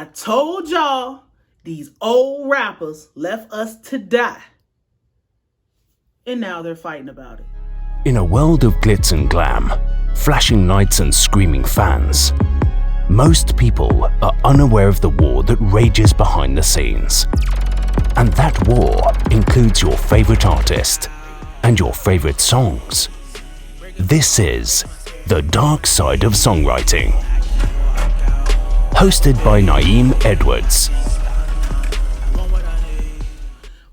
I told y'all these old rappers left us to die. And now they're fighting about it. In a world of glitz and glam, flashing lights and screaming fans, most people are unaware of the war that rages behind the scenes. And that war includes your favorite artist and your favorite songs. This is The Dark Side of Songwriting. Hosted by Nayim Edwards.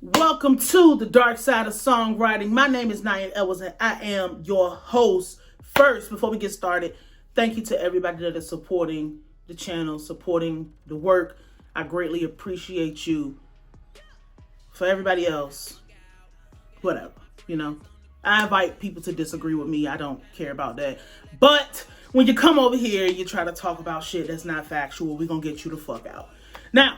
Welcome to The Dark Side of Songwriting. My name is Nayim Edwards and I am your host. First, before we get started, thank you to everybody that is supporting the channel, supporting the work. I greatly appreciate you. For everybody else, whatever, I invite people to disagree with me. I don't care about that. But when you come over here, you try to talk about shit that's not factual, we're going to get you the fuck out. Now,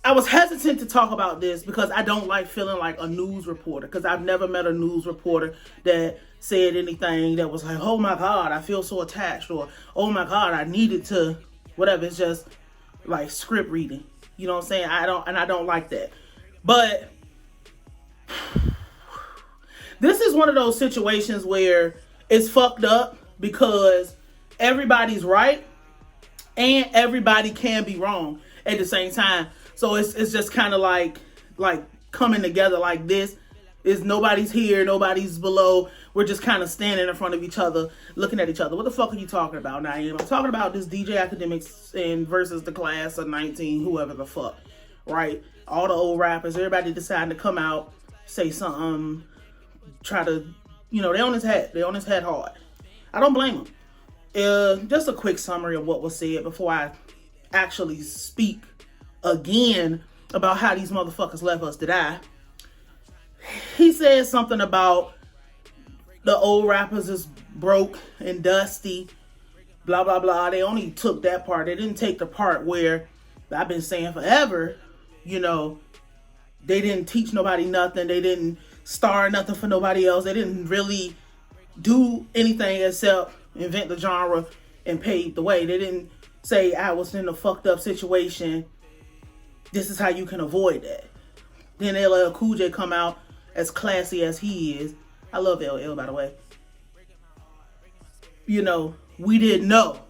I was hesitant to talk about this because I don't like feeling like a news reporter, because I've never met a news reporter that said anything that was like, oh my God, I feel so attached, or oh my God, I needed to, whatever. It's just like script reading. You know what I'm saying? I don't like that. But this is one of those situations where it's fucked up because everybody's right and everybody can be wrong at the same time. So it's just kind of like coming together like this. Is nobody's here, nobody's below. We're just kind of standing in front of each other, looking at each other. What the fuck are you talking about, Nayim? I'm talking about this DJ Academics and versus the class of 19, whoever the fuck, right? All the old rappers, everybody deciding to come out, say something, try to, they on his head hard. I don't blame them. Just a quick summary of what was said before I actually speak again about how these motherfuckers left us to die. He said something about the old rappers is broke and dusty, blah, blah, blah. They only took that part. They didn't take the part where I've been saying forever, they didn't teach nobody nothing. They didn't star nothing for nobody else. They didn't really do anything except invent the genre and pave the way. They didn't say, I was in a fucked up situation. This is how you can avoid that. Then LL Cool J come out as classy as he is. I love LL, by the way. We didn't know.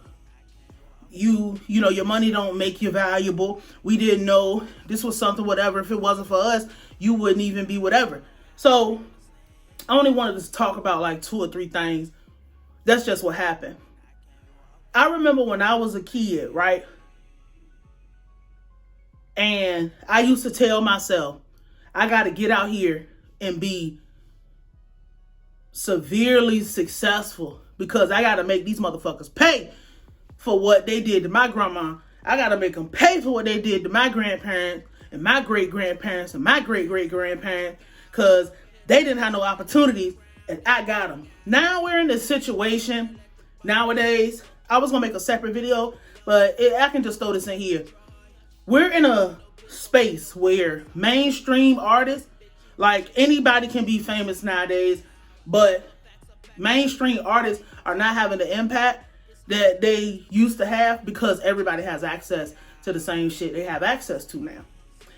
Your money don't make you valuable. We didn't know this was something, whatever. If it wasn't for us, you wouldn't even be whatever. So I only wanted to talk about like 2 or 3 things. That's just what happened. I remember when I was a kid, right? And I used to tell myself, I got to get out here and be severely successful because I got to make these motherfuckers pay for what they did to my grandma. I got to make them pay for what they did to my grandparents and my great-grandparents and my great-great-grandparents because they didn't have no opportunities and I got them. Now we're in this situation nowadays. I was going to make a separate video, but I can just throw this in here. We're in a space where mainstream artists, like anybody can be famous nowadays, but mainstream artists are not having the impact that they used to have because everybody has access to the same shit they have access to now.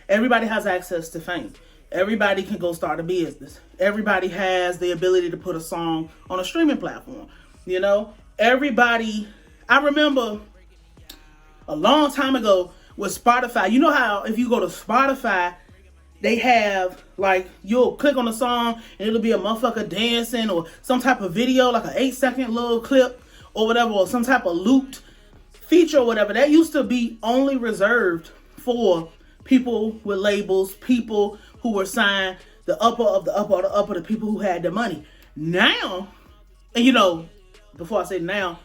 Everybody has access to fame. Everybody can go start a business. Everybody has the ability to put a song on a streaming platform. Everybody, I remember a long time ago with Spotify, you know how if you go to Spotify, they have like, you'll click on a song and it'll be a motherfucker dancing or some type of video, like an 8-second little clip or whatever, or some type of looped feature or whatever. That used to be only reserved for people with labels, people who were signed, the upper of the upper of the upper, the people who had the money. Now, and before I say now,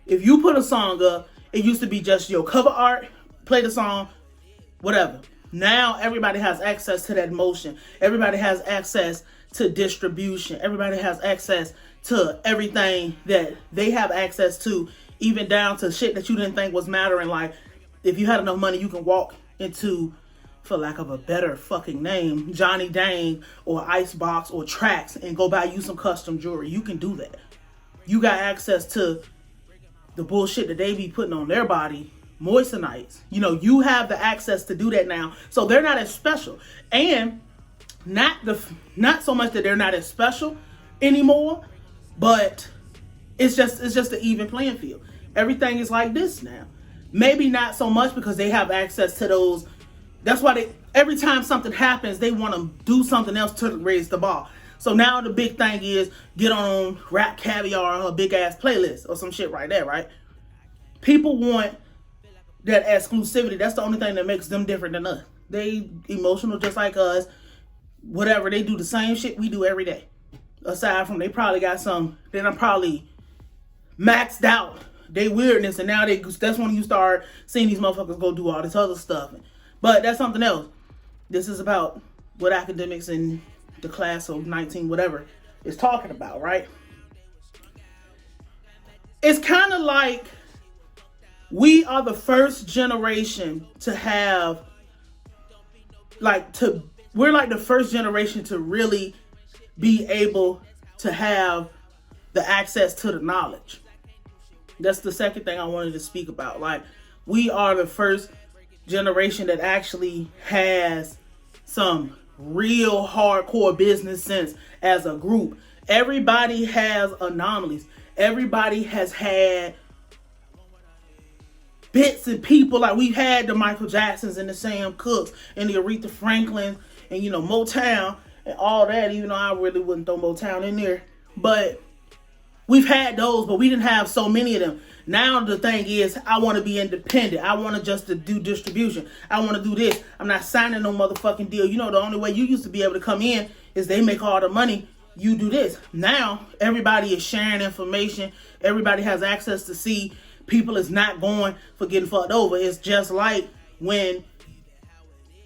if you put a song up, it used to be just your cover art, play the song, whatever. Now everybody has access to that motion. Everybody has access to distribution. Everybody has access to everything that they have access to, even down to shit that you didn't think was mattering. Like, if you had enough money, you can walk into, for lack of a better fucking name, Johnny Dang or Icebox or Trax and go buy you some custom jewelry. You can do that. You got access to the bullshit that they be putting on their body moistenites. You know, you have the access to do that now. So they're not as special. And not so much that they're not as special anymore, but it's just an even playing field. Everything is like this now. Maybe not so much because they have access to those. That's why every time something happens, they want to do something else to raise the bar. So now the big thing is get on Rap Caviar or a big ass playlist or some shit right there, right? People want that exclusivity. That's the only thing that makes them different than us. They emotional just like us. Whatever, they do the same shit we do every day. Aside from they probably got some, then I'm probably maxed out they weirdness, and now that's when you start seeing these motherfuckers go do all this other stuff. But that's something else. This is about what academics in the class of 19 whatever is talking about, right? It's kind of like we are the first generation to have we're like the first generation to really be able to have the access to the knowledge. That's the second thing I wanted to speak about. Like, we are the first generation that actually has some real hardcore business sense as a group. Everybody has anomalies. Everybody has had bits and people. Like, we've had the Michael Jacksons and the Sam Cooks and the Aretha Franklin and, you know, Motown and all that, even though I really wouldn't throw Motown in there. But we've had those, but we didn't have so many of them. Now the thing is, I want to be independent. I want to just to do distribution. I want to do this. I'm not signing no motherfucking deal. You know, the only way you used to be able to come in is they make all the money. You do this. Now, everybody is sharing information. Everybody has access to see. People is not going for getting fucked over. It's just like when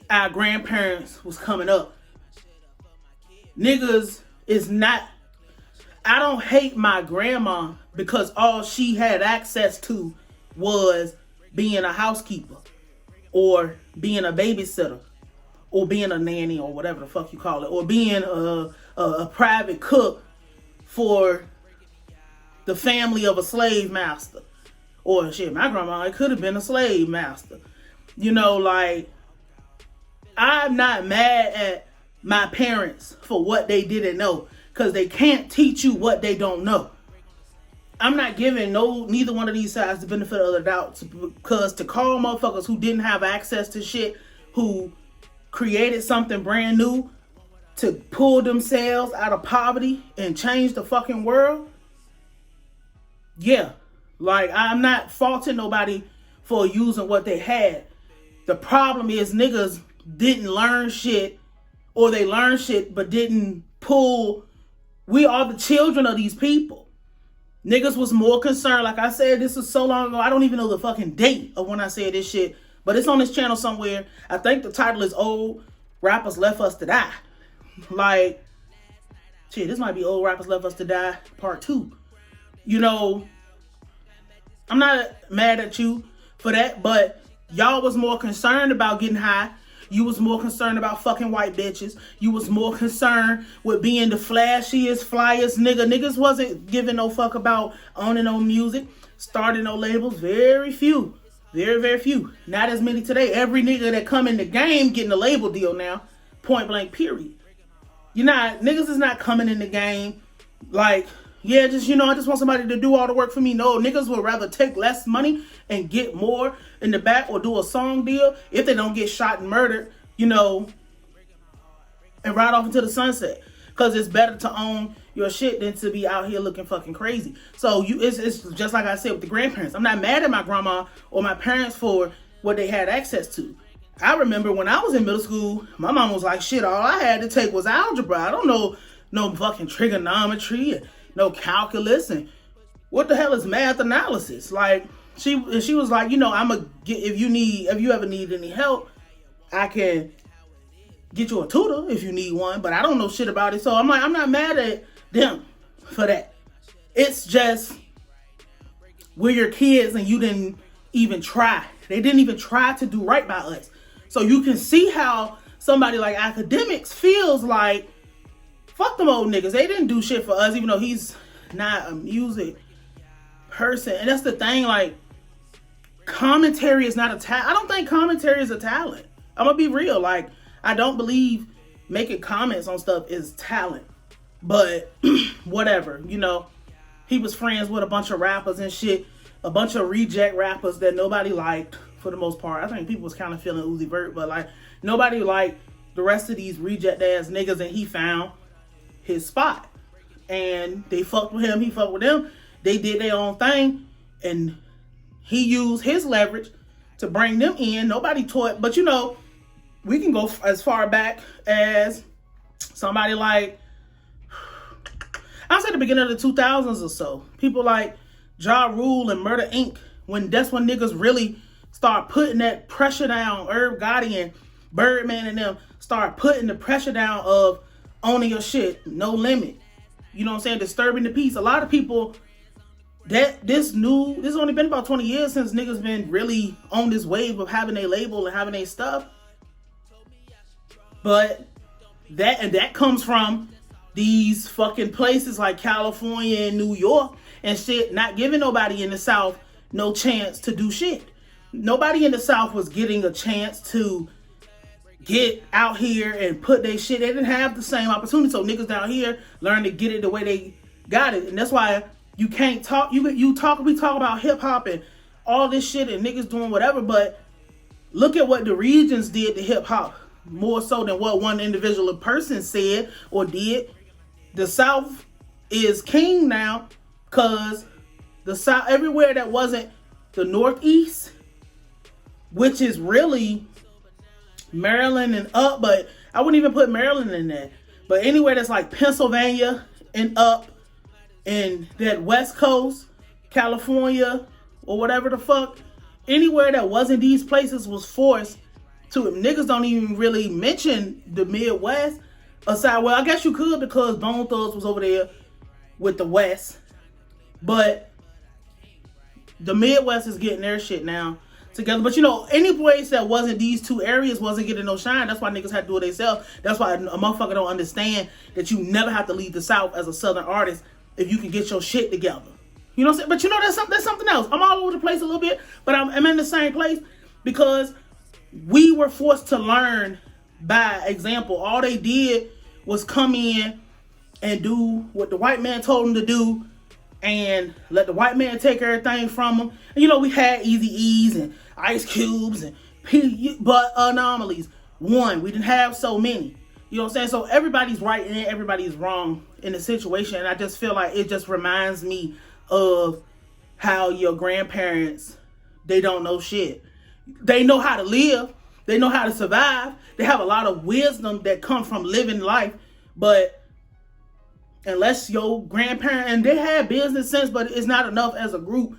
our grandparents was coming up. Niggas is not... I don't hate my grandma because all she had access to was being a housekeeper or being a babysitter or being a nanny or whatever the fuck you call it, or being a private cook for the family of a slave master. Or shit, my grandma, it could have been a slave master. You know, like, I'm not mad at my parents for what they didn't know, because they can't teach you what they don't know. I'm not giving neither one of these sides the benefit of the doubt, because to call motherfuckers who didn't have access to shit, who created something brand new to pull themselves out of poverty and change the fucking world. Yeah, like, I'm not faulting nobody for using what they had. The problem is niggas didn't learn shit, or they learned shit but didn't pull. We are the children of these people. Niggas was more concerned. Like I said, this was so long ago. I don't even know the fucking date of when I said this shit. But it's on this channel somewhere. I think the title is Old Rappers Left Us to Die. Like, shit, this might be Old Rappers Left Us to Die Part 2. You know, I'm not mad at you for that. But y'all was more concerned about getting high. You was more concerned about fucking white bitches. You was more concerned with being the flashiest, flyest nigga. Niggas wasn't giving no fuck about owning no music, starting no labels. Very few. Very, very few. Not as many today. Every nigga that come in the game getting a label deal now. Point blank, period. Niggas is not coming in the game like, yeah, just, I just want somebody to do all the work for me. No, niggas would rather take less money and get more in the back, or do a song deal if they don't get shot and murdered, and ride off into the sunset. Because it's better to own your shit than to be out here looking fucking crazy. So it's just like I said with the grandparents. I'm not mad at my grandma or my parents for what they had access to. I remember when I was in middle school, my mom was like, shit, all I had to take was algebra. I don't know no fucking trigonometry and no calculus, and what the hell is math analysis? Like, she was like, if you ever need any help, I can get you a tutor if you need one, but I don't know shit about it. So I'm like, I'm not mad at them for that. It's just, we're your kids and you didn't even try. They didn't even try to do right by us. So you can see how somebody like academics feels like, fuck them old niggas. They didn't do shit for us, even though he's not a music person. And that's the thing, like, commentary is not a talent. I don't think commentary is a talent. I'm gonna be real. Like, I don't believe making comments on stuff is talent. But whatever, you know, he was friends with a bunch of rappers and shit, a bunch of reject rappers that nobody liked for the most part. I think people was kind of feeling Uzi Vert, but like nobody liked the rest of these reject ass niggas, and he found his spot. And they fucked with him, he fucked with them. They did their own thing, and he used his leverage to bring them in. Nobody taught, but you know, we can go as far back as somebody like, I'll say the beginning of the 2000s or so. People like Ja Rule and Murder Inc. That's when niggas really start putting that pressure down. Irv Gotti and Birdman and them start putting the pressure down of owning your shit. No limit. You know what I'm saying? Disturbing the peace. A lot of people, this only been about 20 years since niggas been really on this wave of having a label and having a stuff. But that comes from these fucking places like California and New York and shit, not giving nobody in the South no chance to do shit. Nobody in the South was getting a chance to get out here and put their shit. They didn't have the same opportunity. So niggas down here learn to get it the way they got it. And that's why you can't talk. We talk about hip hop and all this shit and niggas doing whatever, but look at what the regions did to hip hop, more so than what one individual person said or did. The South is king now, because the South, everywhere that wasn't the Northeast, which is really Maryland and up, but I wouldn't even put Maryland in that. But anywhere that's like Pennsylvania and up, and that West Coast, California, or whatever the fuck, anywhere that wasn't these places was forced to. Niggas don't even really mention the Midwest. Aside, well, I guess you could, because Bone Thugs was over there with the West. But the Midwest is getting their shit now together. But you know, any place that wasn't these two areas wasn't getting no shine. That's why niggas had to do it themselves. That's why a motherfucker don't understand that you never have to leave the South as a Southern artist if you can get your shit together. You know what I'm saying? But you know, that's something else. I'm all over the place a little bit, but I'm in the same place because we were forced to learn by example. All they did was come in and do what the white man told them to do and let the white man take everything from them. And you know, we had Eazy-E's and Ice Cubes and but anomalies. One, we didn't have so many. You know what I'm saying? So everybody's right and everybody's wrong in the situation. And I just feel like it just reminds me of how your grandparents, they don't know shit. They know how to live. They know how to survive. They have a lot of wisdom that comes from living life. But unless your grandparent, and they had business sense, but it's not enough as a group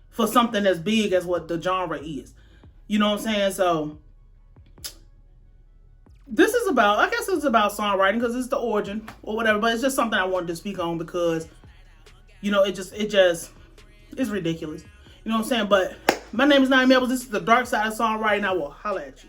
for something as big as what the genre is. You know what I'm saying? So this is about, I guess it's about songwriting because it's the origin or whatever, but it's just something I wanted to speak on because, you know, it's ridiculous. You know what I'm saying? But my name is Nayim. This is the dark side of songwriting. I will holla at you.